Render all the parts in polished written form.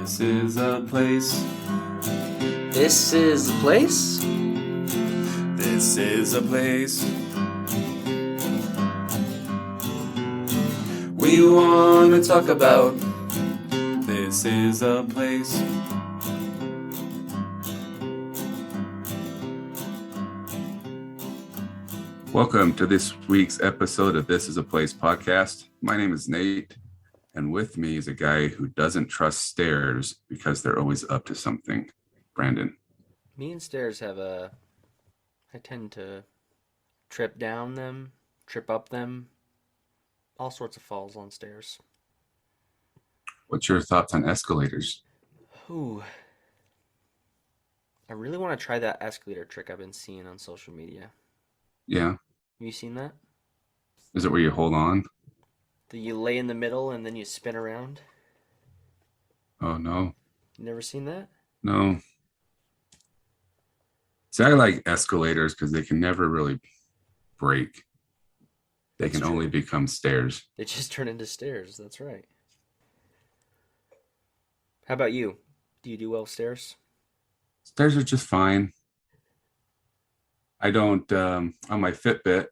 This is a place. This is the place? This is a place. We want to talk about. This is a place. Welcome to this week's episode of This is a Place podcast. My name is Nate, and with me is a guy who doesn't trust stairs because they're always up to something. Brandon. Me and stairs I tend to trip down them, trip up them, all sorts of falls on stairs. What's your thoughts on escalators? Ooh. I really want to try that escalator trick I've been seeing on social media. Yeah. Have you seen that? Is it where you hold on? That you lay in the middle and then you spin around? Oh, no. You never seen that? No. See, I like escalators because they can never really break. They can only become stairs. They just turn into stairs, that's right. How about you? Do you do well with stairs? Stairs are just fine. I don't, on my Fitbit,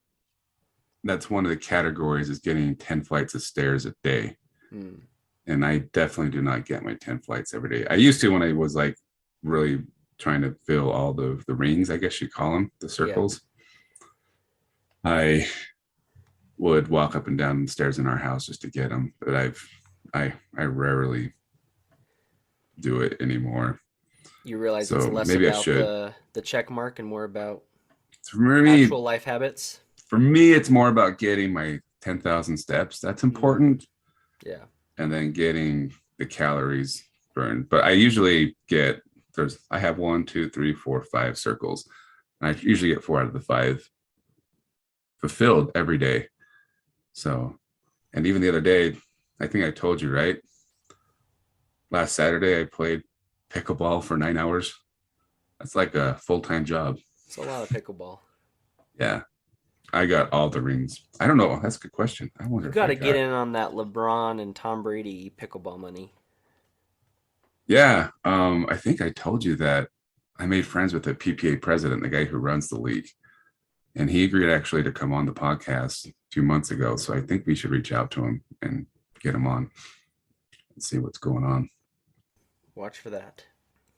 that's one of the categories is getting 10 flights of stairs a day. And I definitely do not get my 10 flights every day. I used to when I was like really trying to fill all the rings, I guess you call them, the circles. Yeah. I would walk up and down the stairs in our house just to get them, but I rarely do it anymore. You realize so it's less maybe about the check mark and more about actual life habits? For me, it's more about getting my 10,000 steps. That's important. Yeah. And then getting the calories burned. But I usually I have 1, 2, 3, 4, 5 circles. And I usually get 4 out of the 5 fulfilled every day. So, and even the other day, I think I told you, right? Last Saturday, I played pickleball for 9 hours. That's like a full-time job. It's a lot of pickleball. Yeah. I got all the rings. I don't know. That's a good question. I wonder. You got to get in on that LeBron and Tom Brady pickleball money. Yeah. I think I told you that I made friends with the PPA president, the guy who runs the league. And he agreed actually to come on the podcast 2 months ago. So I think we should reach out to him and get him on and see what's going on. Watch for that.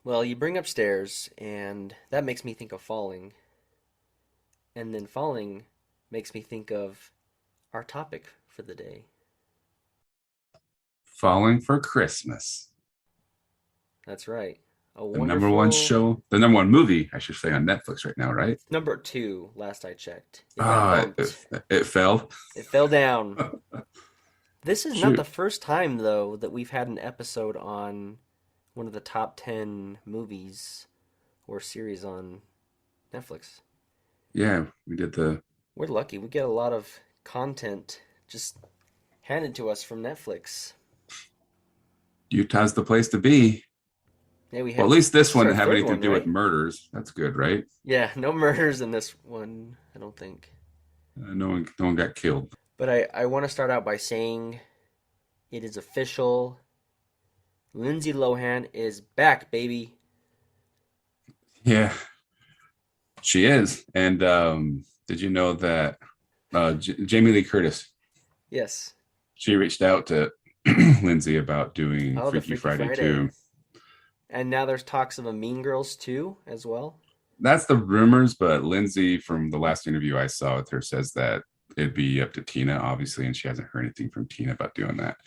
Well, you bring up stairs, and that makes me think of falling. And then falling makes me think of our topic for the day. Falling for Christmas. That's right. The number one show, the number one movie, I should say, on Netflix right now, right? Number 2, last I checked. It fell. It fell down. This is not the first time, though, that we've had an episode on one of the top 10 movies or series on Netflix. Yeah, we did We're lucky. We get a lot of content just handed to us from Netflix. Utah's the place to be. Yeah, we have. Well, at least this one didn't have anything to do with murders. That's good, right? Yeah, no murders in this one, I don't think. No one got killed. But I want to start out by saying it is official. Lindsay Lohan is back, baby. Yeah, she is. And did you know that Jamie Lee Curtis? Yes. She reached out to Lindsay about doing Freaky Friday 2. And now there's talks of a Mean Girls 2 as well. That's the rumors, but Lindsay, from the last interview I saw with her, says that it'd be up to Tina, obviously, and she hasn't heard anything from Tina about doing that.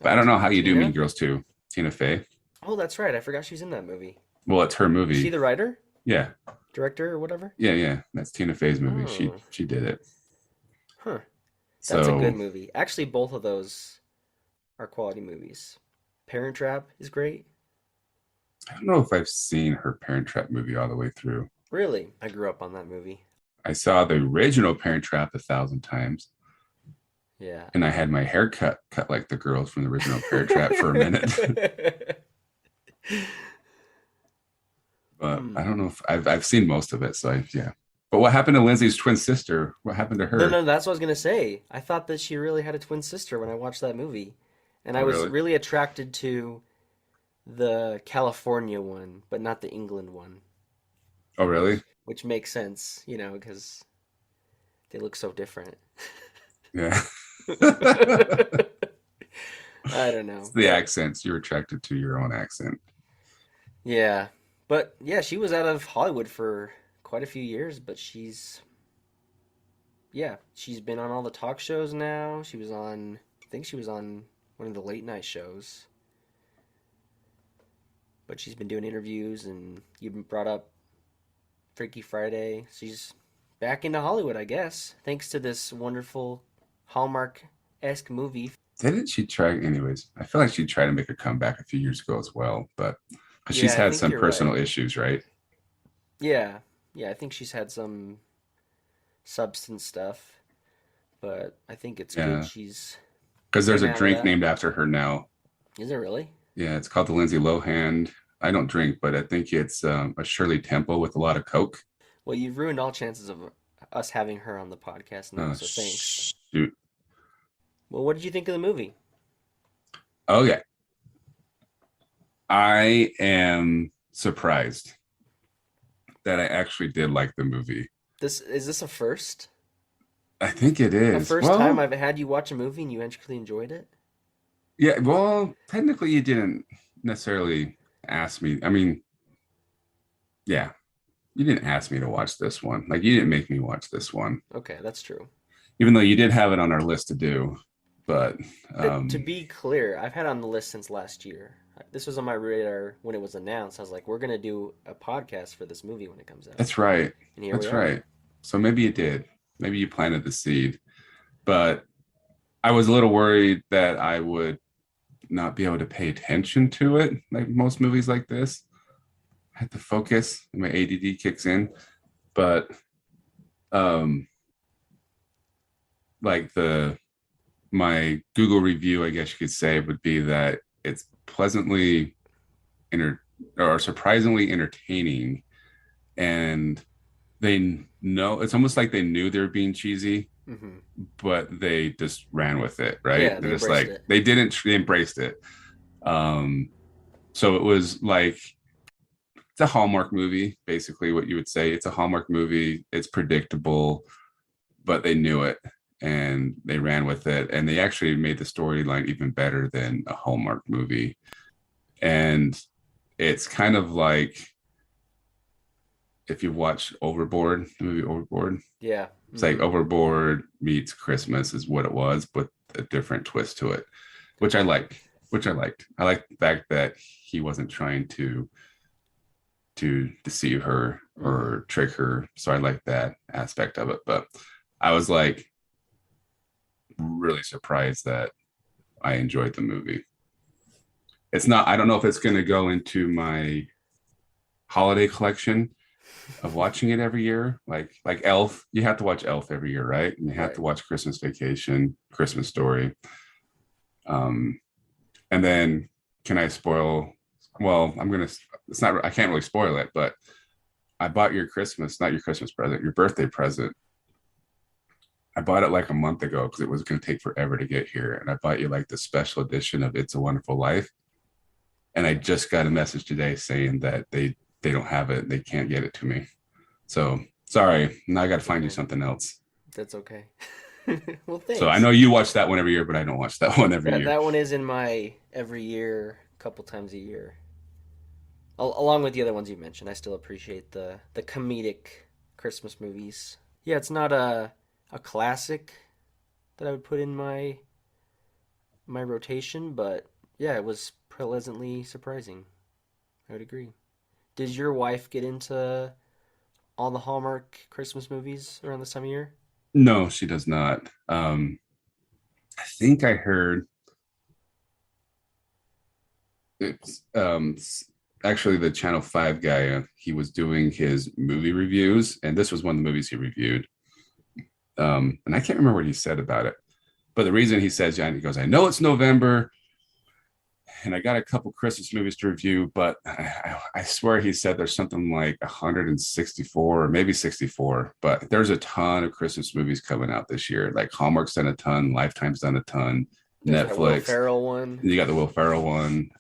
But I don't know how you do Mean Girls 2. Tina Fey. Oh, that's right. I forgot she's in that movie. Well, it's her movie. Is she the writer? Yeah. Director or whatever? Yeah. That's Tina Fey's movie. Oh. She did it. Huh. That's a good movie. Actually, both of those are quality movies. Parent Trap is great. I don't know if I've seen her Parent Trap movie all the way through. Really? I grew up on that movie. I saw the original Parent Trap 1,000 times. Yeah. And I had my hair cut like the girls from the original Parent Trap for a minute. But I don't know if I've seen most of it. So yeah. But what happened to Lindsay's twin sister? What happened to her? No, that's what I was going to say. I thought that she really had a twin sister when I watched that movie. And I was really attracted to the California one, but not the England one, Oh, really? which makes sense, you know, because they look so different. Yeah. I don't It's know, the but accents. You're attracted to your own accent. yeah, but yeah, she was out of Hollywood for quite a few years, but she's been on all the talk shows now. I think she was on one of the late night shows, but she's been doing interviews, and you brought up Freaky Friday. She's back into Hollywood, I guess, thanks to this wonderful Hallmark-esque movie. Didn't she try? Anyways, I feel like she tried to make a comeback a few years ago as well, but Yeah, she's I had think some you're personal right. issues, right? Yeah, yeah, I think she's had some substance stuff, but I think it's good Yeah. she's Because there's getting a out of drink that. named after her now. Is it really? Yeah, it's called the Lindsay Lohan. I don't drink, but I think it's a Shirley Temple with a lot of Coke. Well, you've ruined all chances of us having her on the podcast now, Oh, so thanks. shoot. Well, what did you think of the movie? Okay. I am surprised that I actually did like the movie. This is this a first? I think it A is. first time Well, I've had you watch a movie and you actually enjoyed it? yeah, well, technically you didn't necessarily ask me. I mean, yeah, you didn't ask me to watch this one. Like you didn't make me watch this one, Okay, that's true. even though you did have it on our list to do. But To um be clear, I've had it on the list since last year. This was on my radar when it was announced. I was like, we're gonna do a podcast for this movie when it comes out, that's right. and here we That's are. right. So maybe you did. Maybe you planted the seed. But I was a little worried that I would not be able to pay attention to it like most movies like this. I had to focus and my ADD kicks in. But um like the my Google review, I guess you could say, would be that it's pleasantly inter or surprisingly entertaining, and they know it's almost like they knew they were being cheesy, Hmm. but they just ran with it, right? Yeah, They're they just embraced like it. they embraced it. Um, so it was like it's a Hallmark movie, basically what you would say. It's a Hallmark movie. It's predictable, but they knew it and they ran with it. And they actually made the storyline even better than a Hallmark movie. And it's kind of like if you watch Overboard, the movie Overboard, Yeah. it's like Hmm. Overboard meets Christmas is what it was, but a different twist to it, which I liked. Which I liked. I liked the fact that he wasn't trying to deceive her Hmm. or trick her. So I like that aspect of it. But I was like really surprised that I enjoyed the movie. It's not, I don't know if it's going to go into my holiday collection of watching it every year. Like Elf, you have to watch Elf every year, right? And you have to Right. watch Christmas Vacation, Christmas Story. Um, and then can I spoil? Well, I'm gonna. It's not. I can't really spoil it, but I bought your Christmas, not your Christmas present, your birthday present. I bought it like a month ago because it was going to take forever to get here, and I bought you like the special edition of It's a Wonderful Life. And I just got a message today saying that they don't have it, they can't get it to me. So sorry, now I got to find you Oh, something else. that's okay. Well, So I thanks. know you watch that one every year, but I don't watch that one every That year. that one is in my every year, couple times a year. Along with the other ones you mentioned, I still appreciate the comedic Christmas movies. Yeah, it's not a classic that I would put in my rotation, but yeah, it was pleasantly surprising. I would agree. Did your wife get into all the Hallmark Christmas movies around this time of year? No, she does not. I think I heard it's actually the Channel 5 guy. He was doing his movie reviews, and this was one of the movies he reviewed. And I can't remember what he said about it, but the reason he says, yeah, he goes, I know it's November, and I got a couple Christmas movies to review, but I swear he said there's something like 164 or maybe 64, but there's a ton of Christmas movies coming out this year. Like Hallmark's done a ton, Lifetime's done a ton, There's that Will Netflix. Ferrell one. You got the Will Ferrell one.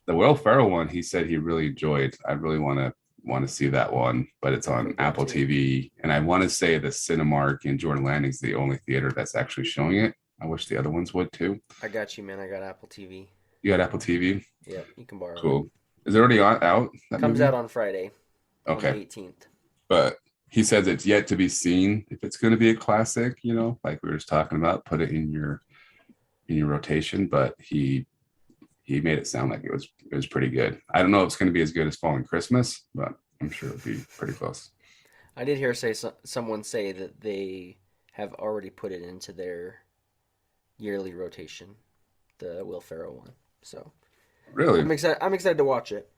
The Will Ferrell one, he said he really enjoyed. I really want to see that one, but it's I've on heard that Apple too. TV, and I want to say the Cinemark in Jordan Landing's the only theater that's actually showing it. I wish the other ones would too. I got you, man. I got Apple TV. You got Apple TV? Yep, you can borrow it. Cool. Is it already out that Comes out movie? on Friday, on the Okay, 18th. but he says it's yet to be seen if it's going to be a classic. Like we were just talking about, put it in your rotation. But he made it sound like it was pretty good. I don't know if it's going to be as good as Falling Christmas, but I'm sure it'll be pretty close. I did hear someone say that they have already put it into their yearly rotation, the Will Ferrell one. So Really, I'm excited. I'm excited to watch it.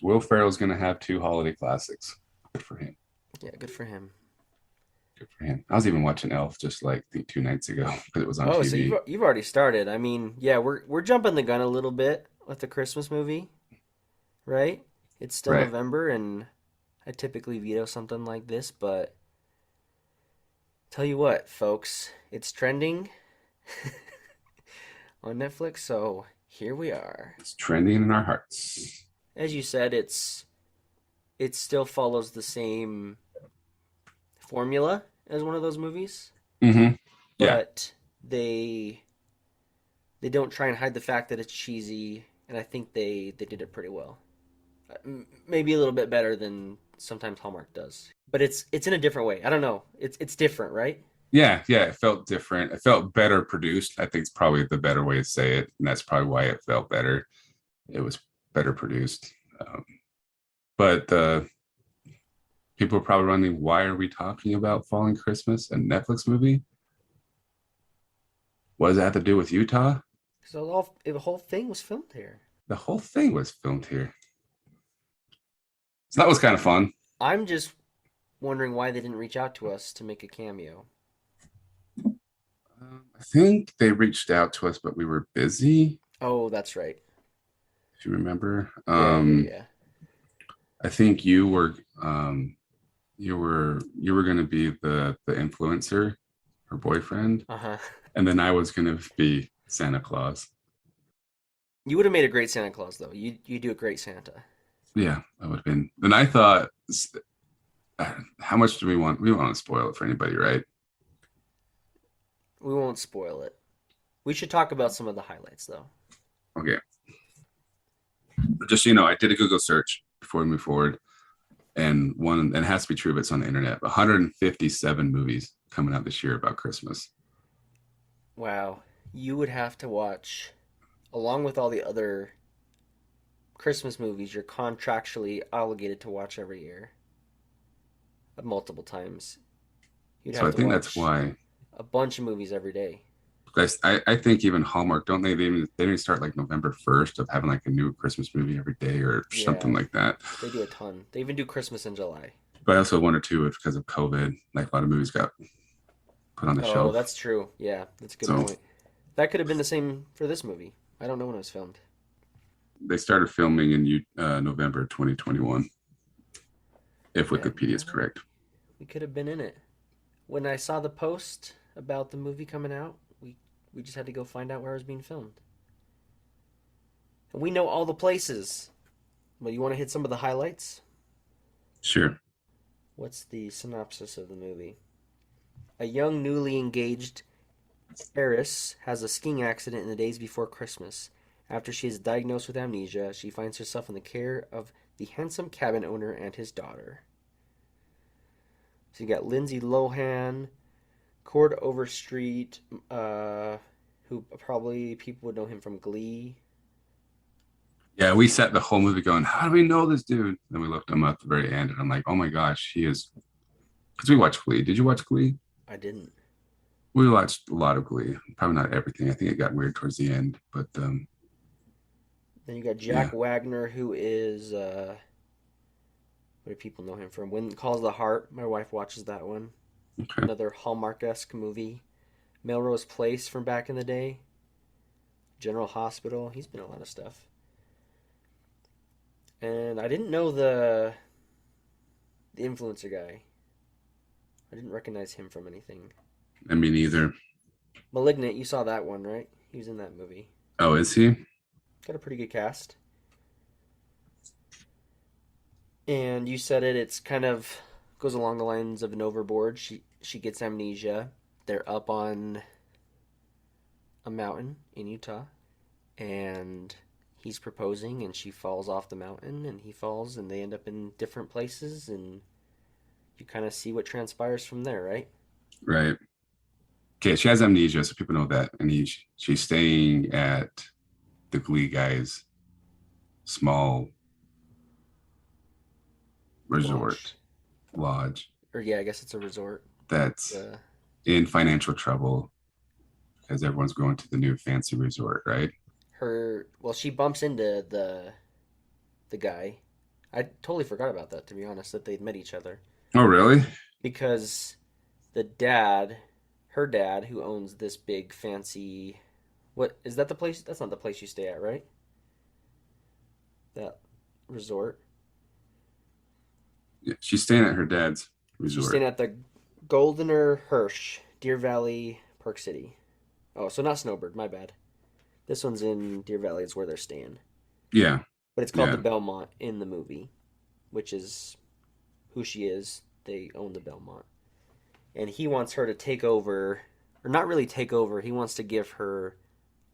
Will Ferrell's going to have two holiday classics. Good for him. Yeah, good for him. Good for him. I was even watching Elf just like I think 2 nights ago because it was on Oh, so TV. you've already started. I mean, yeah, we're jumping the gun a little bit with the Christmas movie, right? It's still Right. November, and I typically veto something like this, but tell you what, folks, it's trending on Netflix, so here we are. It's trending in our hearts. As you said, it still follows the same formula as one of those movies, Mm-hmm. Yeah. but they don't try and hide the fact that it's cheesy, and I think they did it pretty well. Maybe a little bit better than sometimes Hallmark does, but it's in a different way. I don't know. It's different, right? Yeah. Yeah. It felt different. It felt better produced. I think it's probably the better way to say it. And that's probably why it felt better. It was better produced. But people are probably wondering, why are we talking about Falling Christmas, a Netflix movie? What does that have to do with Utah? So the whole thing was filmed here. The whole thing was filmed here. So that was kind of fun. I'm just wondering why they didn't reach out to us to make a cameo. I think they reached out to us, but we were busy, Oh, that's right. if you remember. Yeah. I think you were going to be the influencer, her boyfriend, Uh-huh. and then I was going to be Santa Claus. You would have made a great Santa Claus, though. You do a great Santa. Yeah, that would have been. Then I thought, how much do we want? We want to spoil it for anybody, right? We won't spoil it. We should talk about some of the highlights, though. Okay. But just so you know, I did a Google search before we move forward, and it has to be true if it's on the internet. 157 movies coming out this year about Christmas. Wow. You would have to watch, along with all the other Christmas movies you're contractually obligated to watch every year, multiple times. You'd So have I to think that's watch why. a bunch of movies every day. Guys, I think even Hallmark, don't they start like November 1st of having like a new Christmas movie every day or something Yeah, like that. they do a ton. They even do Christmas in July. But I also wonder too if because of COVID, like a lot of movies got put on the Oh, shelf. that's true. Yeah, that's a good So point. That could have been the same for this movie. I don't know when it was filmed. they started filming in November 2021, if Yeah, Wikipedia is correct. we could have been in it. When I saw the post about the movie coming out, we just had to go find out where it was being filmed. And we know all the places. Well, you want to hit some of the highlights? Sure. What's the synopsis of the movie? A young, newly engaged heiress has a skiing accident in the days before Christmas. After she is diagnosed with amnesia, she finds herself in the care of the handsome cabin owner and his daughter. So you got Lindsay Lohan, Cord Overstreet, who probably people would know him from Glee. Yeah, we sat the whole movie going, how do we know this dude? Then we looked him up at the very end, and I'm like, oh my gosh, he is. Because we watched Glee. Did you watch Glee? I didn't. We watched a lot of Glee. Probably not everything. I think it got weird towards the end, but Then you got yeah. Jack Wagner, who is what do people know him from? When Calls the Heart. My wife watches that one. Okay. Another Hallmark-esque movie. Melrose Place from back in the day. General Hospital. He's been in a lot of stuff. And I didn't know the influencer guy. I didn't recognize him from anything. I mean, either. Malignant, you saw that one, right? He was in that movie. Oh, is he? got a pretty good cast. And you said it's kind of goes along the lines of an overboard. She gets amnesia. They're up on a mountain in Utah, and he's proposing, and she falls off the mountain, and he falls, and they end up in different places, and you kind of see what transpires from there, right? Right. Okay, she has amnesia, so people know that. And she's staying at the Glee guy's small resort Lodge. lodge Or yeah, I guess it's a resort. that's Uh, in financial trouble because everyone's going to the new fancy resort, right? she bumps into the guy. I totally forgot about that, to be honest, that they'd met each other Oh, really? because the dad, her dad, who owns this big fancy, what is that the place? That's not the place you stay at, right? That resort. Yeah, she's staying at her dad's She's staying resort. at the Goldener Hirsch, Deer Valley, Park City. Oh, so not Snowbird, my bad. This one's in Deer Valley, is where they're staying. Yeah, But it's called the yeah. Belmont in the movie, which is who she is. They own the Belmont. And he wants her to take over, or not really take over, he wants to give her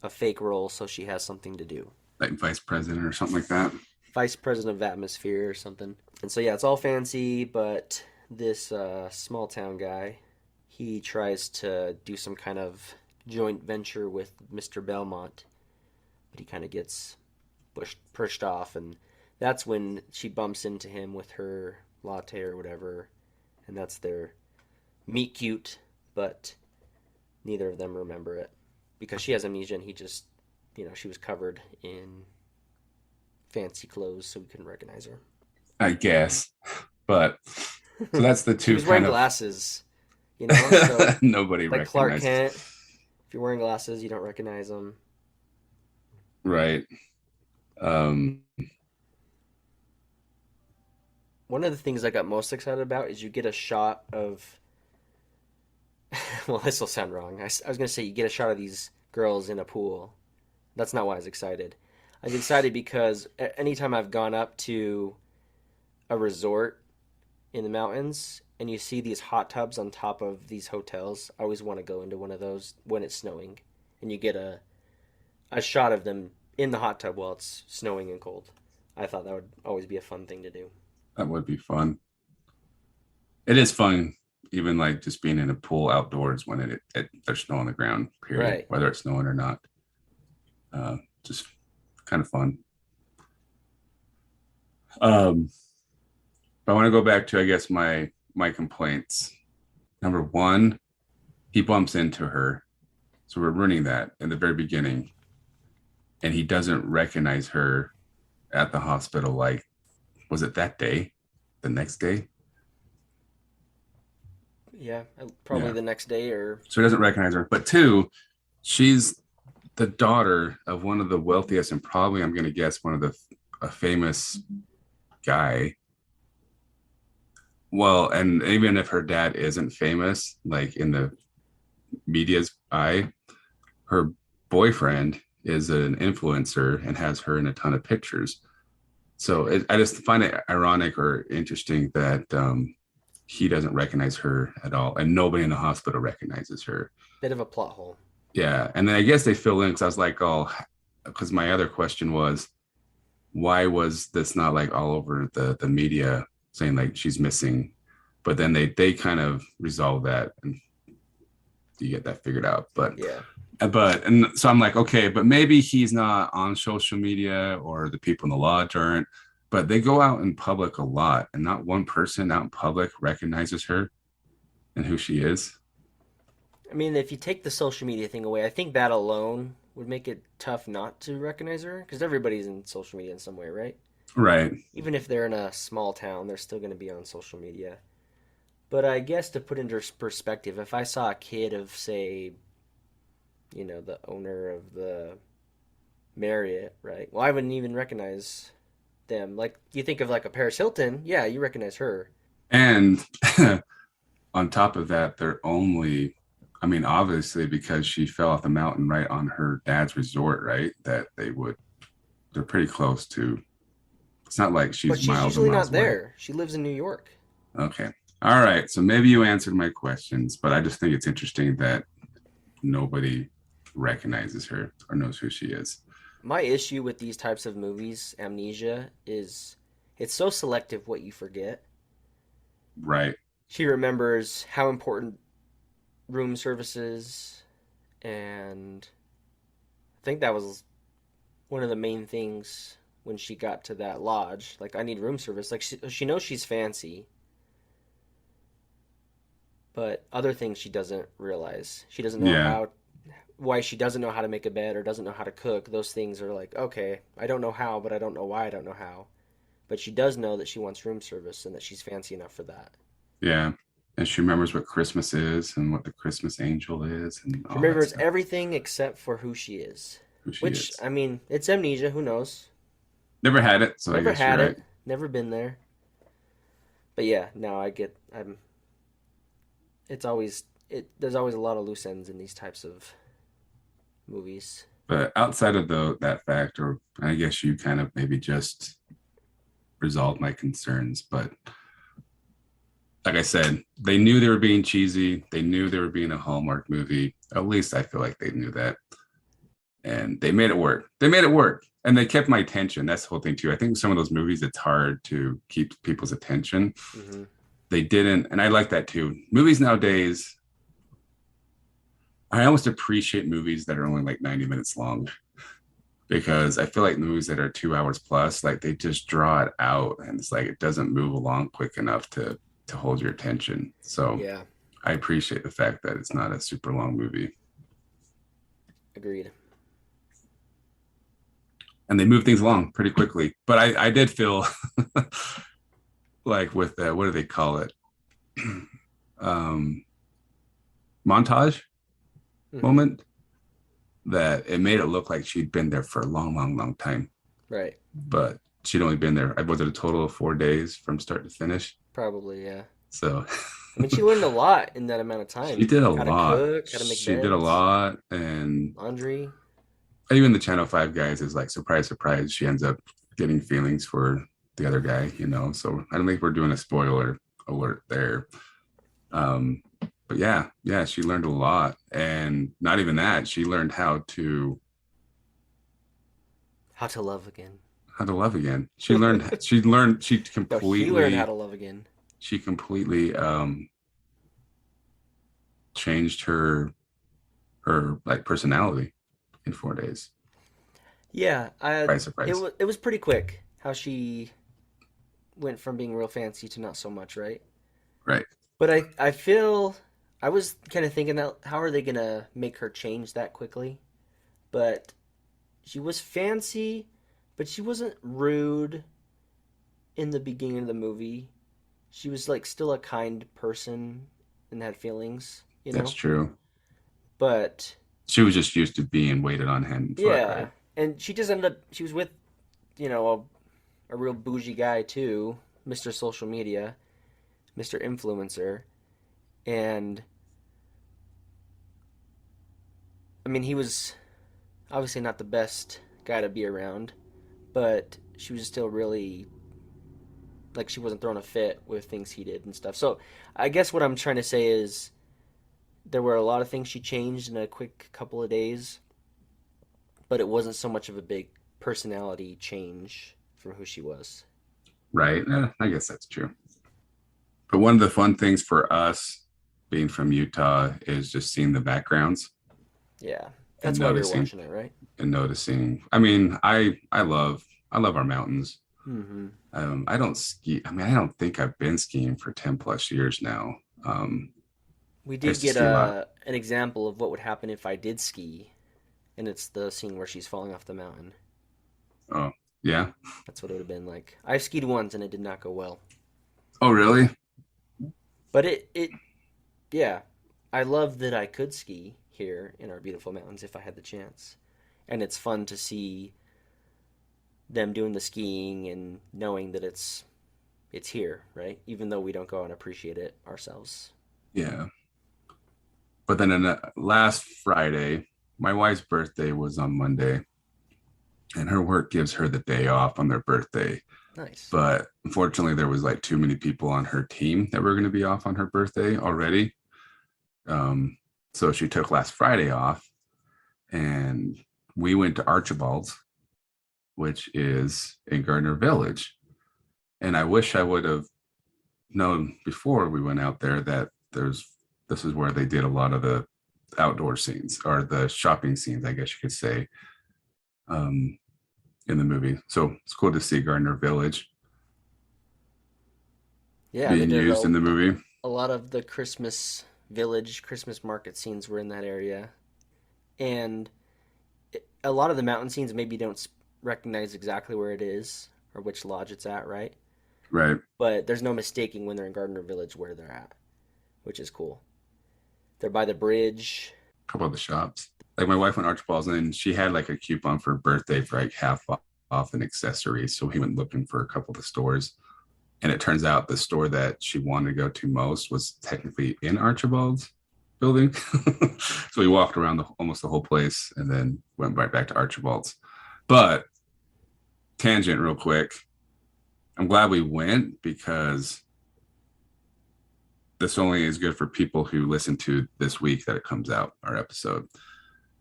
a fake role so she has something to do. Like vice president or something like that. Vice President of Atmosphere or something. And so, yeah, it's all fancy, but this small town guy, he tries to do some kind of joint venture with Mr. Belmont, but he kind of gets pushed off, and that's when she bumps into him with her latte or whatever, and that's their meet cute, but neither of them remember it because she has amnesia and he just, she was covered in fancy clothes so we couldn't recognize her. I guess. But so that's the She two was wearing kind of glasses, so nobody like Clark recognizes. Kent. If you're wearing glasses, you don't recognize him. Right. Um, One of the things I got most excited about is you get a shot of. Well, this will sound wrong. I was going to say you get a shot of these girls in a pool. That's not why I was excited. I was excited because anytime I've gone up to a resort in the mountains and you see these hot tubs on top of these hotels, I always want to go into one of those when it's snowing, and you get a shot of them in the hot tub while it's snowing and cold. I thought that would always be a fun thing to do. that would be fun. It is fun, even like just being in a pool outdoors when there's snow on the ground, period, Right. whether it's snowing or not. Just kind of fun. Um, but I want to go back to, I guess, my complaints. Number one, he bumps into her. So we're ruining that in the very beginning. And he doesn't recognize her at the hospital. Like, was it that day? The next day? Yeah, probably Yeah. the next day or So he doesn't recognize her. But two, she's the daughter of one of the wealthiest and probably, I'm going to guess, one of the a famous guy. Well, and even if her dad isn't famous, like in the media's eye, her boyfriend is an influencer and has her in a ton of pictures. So I just find it ironic or interesting that he doesn't recognize her at all, and nobody in the hospital recognizes her. bit of a plot hole. Yeah, and then I guess they fill in because I was like, oh, because my other question was, why was this not like all over the media saying like she's missing? But then they kind of resolve that and you get that figured out. Yeah. And so I'm like, okay, but maybe he's not on social media or the people in the lodge aren't, but they go out in public a lot and not one person out in public recognizes her and who she is. I mean, if you take the social media thing away, I think that alone would make it tough not to recognize her because everybody's in social media in some way, right? Right. Even if they're in a small town, they're still going to be on social media. But I guess to put into perspective, if I saw a kid of, say, the owner of the Marriott, right? Well, I wouldn't even recognize them. Like, you think of like a Paris Hilton, yeah, you recognize her. And on top of that, they're only, I mean, obviously because she fell off the mountain right on her dad's resort, right? That they would they're pretty close to. It's not like But she's she's miles and usually miles not away. there. She lives in New York. Okay. All right. So maybe you answered my questions, but I just think it's interesting that nobody recognizes her or knows who she is. My issue with these types of movies, Amnesia, is it's so selective what you forget. Right. She remembers how important room service is, and I think that was one of the main things when she got to that lodge. Like, I need room service. Like, she knows she's fancy, but other things she doesn't realize. She doesn't know Yeah. how, why she doesn't know how to make a bed or doesn't know how to cook. Those things are like, okay, I don't know how, but I don't know why I don't know how. But she does know that she wants room service and that she's fancy enough for that. Yeah. And she remembers what Christmas is and what the Christmas angel is and She all that remembers stuff, everything except for who she is. who she Which, is. I mean, it's amnesia. Who knows? Never had it, so I Never guess you're had right. it. Never been there. But yeah, no, I get. I'm. It's always. There's always a lot of loose ends in these types of movies. But outside of that fact, or I guess you kind of maybe just resolved my concerns. But like I said, they knew they were being cheesy. They knew they were being a Hallmark movie. At least I feel like they knew that. And they made it work. They made it work. And they kept my attention. That's the whole thing, too. I think some of those movies, it's hard to keep people's attention. Hmm. They didn't. And I like that, too. Movies nowadays, I almost appreciate movies that are only like 90 minutes long because I feel like movies that are 2 hours plus, like they just draw it out and it's like it doesn't move along quick enough to hold your attention. So Yeah, I appreciate the fact that it's not a super long movie. agreed. And they move things along pretty quickly. But I did feel like with what do they call it? um, montage Hmm. moment that it made it look like she'd been there for a long, long, long time. Right. But she'd only been there, was it a total of 4 days from start to finish? Probably. Yeah. So I mean, she learned a lot in that amount of she time. did a How to lot. cook, how to make She did a beds, lot. And laundry. even the Channel 5 guys is like, surprise, surprise, she ends up getting feelings for the other guy, you know? So I don't think we're doing a spoiler alert there. Um, but yeah, she learned a lot. And not even that, she learned How to love again. how to love again. She learned No, he learned how completely to love again. she completely changed her like personality in 4 days. Yeah, Surprise, surprise. it was pretty quick how she went from being real fancy to not so much, right? Right. But I feel I was kind of thinking that how are they gonna make her change that quickly? But she was fancy, but she wasn't rude in the beginning of the movie. She was like still a kind person and had feelings, you That's know? true. But She was just used to being waited on hand for it, yeah, right? and she just ended up she was with, you know, a real bougie guy too, Mr. Social Media, Mr. Influencer, and I mean he was obviously not the best guy to be around, but she was still really like she wasn't throwing a fit with things he did and stuff. So I guess what I'm trying to say is there were a lot of things she changed in a quick couple of days, but it wasn't so much of a big personality change from who she was. Right. I guess that's true. But one of the fun things for us being from Utah is just seeing the backgrounds Yeah, and that's why we were noticing watching it, right? and noticing. I mean, I love our mountains. Mm-hmm. I don't ski. I mean, I don't think I've been skiing for 10 plus years now. We I did used to get ski a lot. an example of what would happen if I did ski, and it's the scene where she's falling off the mountain. Oh, yeah. That's what it would have been like. I've skied once and it did not go well, Oh, really? but yeah, I love that I could ski here in our beautiful mountains if I had the chance, and it's fun to see them doing the skiing and knowing that it's here, right? Even though we don't go out and appreciate it ourselves. Yeah. But then last Friday, my wife's birthday was on Monday, and her work gives her the day off on their birthday. Nice. But unfortunately, there was like too many people on her team that were going to be off on her birthday already. Um, so she took last Friday off, and we went to Archibald's, which is in Gardner Village. And I wish I would have known before we went out there that this is where they did a lot of the outdoor scenes, or the shopping scenes, I guess you could say, um, in the movie. So it's cool to see Gardner Village Yeah, they being did used in the movie. a lot of the Christmas village, Christmas market scenes were in that area. And a lot of the mountain scenes maybe don't recognize exactly where it is or which lodge it's at, right? Right. But there's no mistaking when they're in Gardner Village where they're at, which is cool. They're by the bridge. A couple of the shops. Like my wife went Archibald's, and she had like a coupon for her birthday for like half off in accessories. So he went looking for a couple of the stores. And it turns out the store that she wanted to go to most was technically in Archibald's building. So we walked around almost the whole place and then went right back to Archibald's. But tangent real quick. I'm glad we went, because this only is good for people who listen to this week that it comes out, our episode.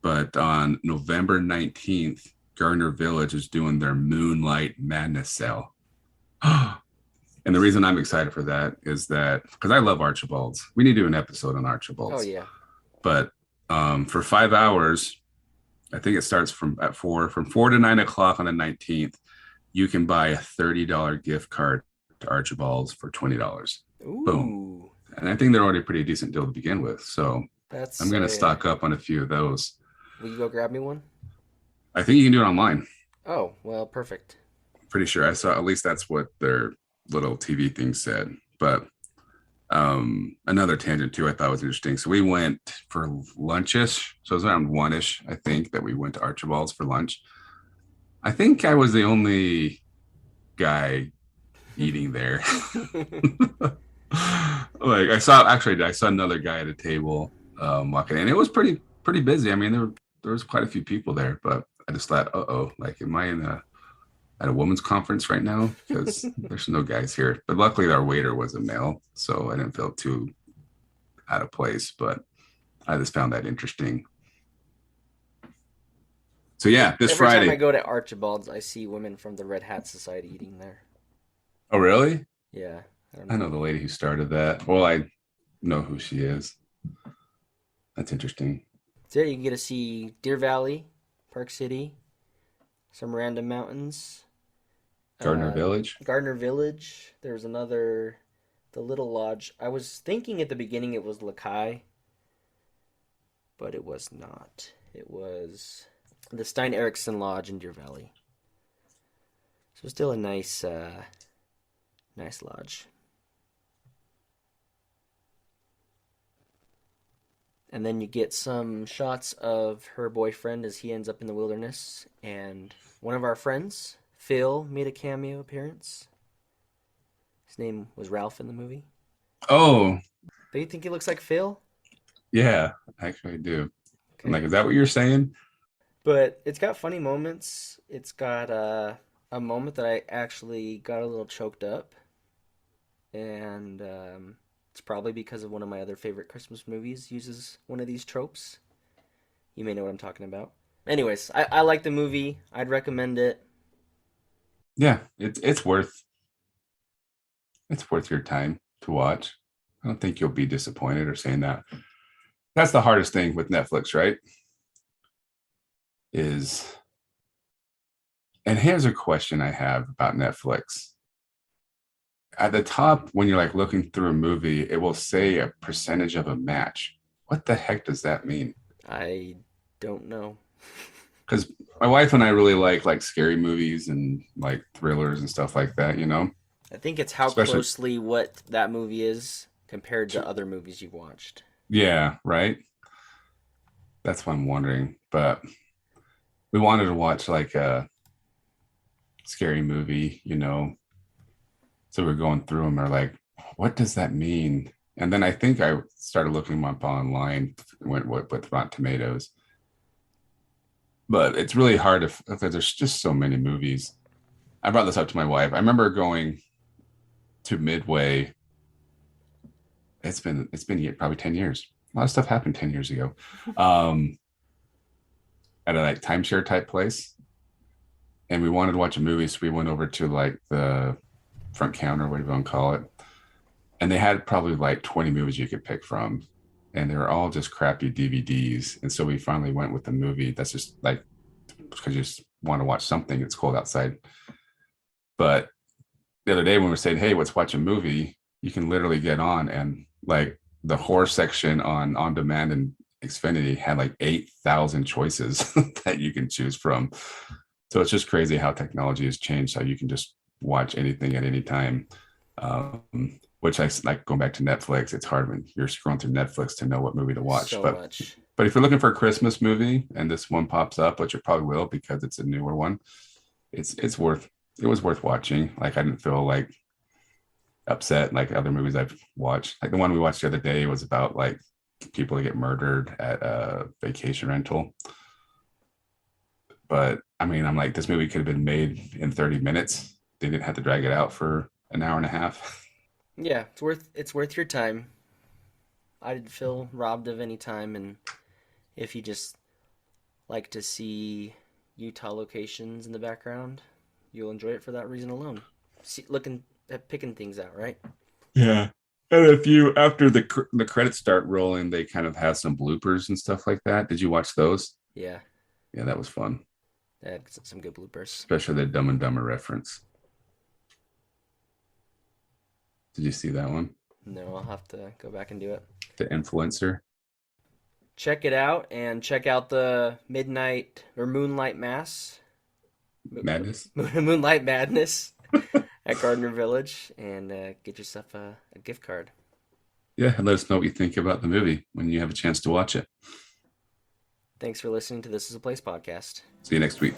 But on November 19th, Gardner Village is doing their Moonlight Madness sale. And the reason I'm excited for that is that because I love Archibald's. We need to do an episode on Archibald's. Oh, yeah. But for 5 hours, I think it starts from 4 to 9 o'clock on the 19th, you can buy a $30 gift card to Archibald's for $20. Ooh. Boom. And I think they're already a pretty decent deal to begin with. So I'm going to stock up on a few of those. Will you go grab me one? I think you can do it online. Oh, well, perfect. Pretty sure I saw, at least that's what their little TV thing said. But another tangent too I thought was interesting. So we went for lunchish. So it was around 1ish, I think, that we went to Archibald's for lunch. I think I was the only guy eating there. Like I saw another guy at a table walking in. It was pretty busy. I mean, there was quite a few people there, but I just thought, like, am I at a women's conference right now? Because there's no guys here. But luckily our waiter was a male, so I didn't feel too out of place, but I just found that interesting. So yeah, this Every Friday. time I go to Archibald's, I see women from the Red Hat Society eating there. Oh, really? Yeah. I know the lady who started that. Well, I know who she is. That's interesting. So yeah, you can get to see Deer Valley, Park City, some random mountains. Gardner Village. Gardner Village. There's the Little Lodge. I was thinking at the beginning it was Lakai, but it was not. It was the Stein Eriksen Lodge in Deer Valley. So still a nice lodge. And then you get some shots of her boyfriend as he ends up in the wilderness. And one of our friends, Phil, made a cameo appearance. His name was Ralph in the movie. Oh. Do you think he looks like Phil? Yeah, actually I do. Okay. I'm like, is that what you're saying? But it's got funny moments. It's got a moment that I actually got a little choked up. And it's probably because of one of my other favorite Christmas movies uses one of these tropes. You may know what I'm talking about. Anyways, I like the movie. I'd recommend it. Yeah, it's worth your time to watch. I don't think you'll be disappointed or saying that. That's the hardest thing with Netflix, right? And here's a question I have about Netflix. At the top, when you're like looking through a movie, it will say a percentage of a match. What the heck does that mean? I don't know. Because my wife and I really like scary movies and like thrillers and stuff like that, you know? I think it's how closely what that movie is compared to other movies you've watched. Yeah, right? That's what I'm wondering. But we wanted to watch like a scary movie, you know? So we're going through them. We're like, what does that mean? And then I think I started looking them up online, went with Rotten Tomatoes. But it's really hard if there's just so many movies. I brought this up to my wife. I remember going to Midway. It's been probably 10 years. A lot of stuff happened 10 years ago. At a like timeshare type place. And we wanted to watch a movie, so we went over to like the front counter, whatever you want to call it. And they had probably like 20 movies you could pick from. And they were all just crappy DVDs. And so we finally went with the movie that's just like, because you just want to watch something. It's cold outside. But the other day when we were saying, hey, let's watch a movie, you can literally get on and like the horror section on demand and Xfinity had like 8,000 choices that you can choose from. So it's just crazy how technology has changed, how you can just watch anything at any time. Which I like going back to Netflix. It's hard when you're scrolling through Netflix to know what movie to watch. So but much. But if you're looking for a Christmas movie and this one pops up, which it probably will because it's a newer one, it was worth watching. Like I didn't feel like upset like other movies I've watched. Like the one we watched the other day was about like people that get murdered at a vacation rental. But I mean, I'm like, this movie could have been made in 30 minutes. They didn't have to drag it out for an hour and a half. Yeah, it's worth your time. I didn't feel robbed of any time, and if you just like to see Utah locations in the background, you'll enjoy it for that reason alone. Looking at picking things out, right? Yeah. And if you, after the credits start rolling, they kind of have some bloopers and stuff like that. Did you watch those? Yeah. Yeah, that was fun. They had some good bloopers. Especially the Dumb and Dumber reference. Did you see that one? No, I'll have to go back and do it. The influencer. Check it out and check out the Midnight or Moonlight Mass. Madness. Moonlight Madness at Gardner Village, and get yourself a gift card. Yeah, and let us know what you think about the movie when you have a chance to watch it. Thanks for listening to This Is a Place podcast. See you next week.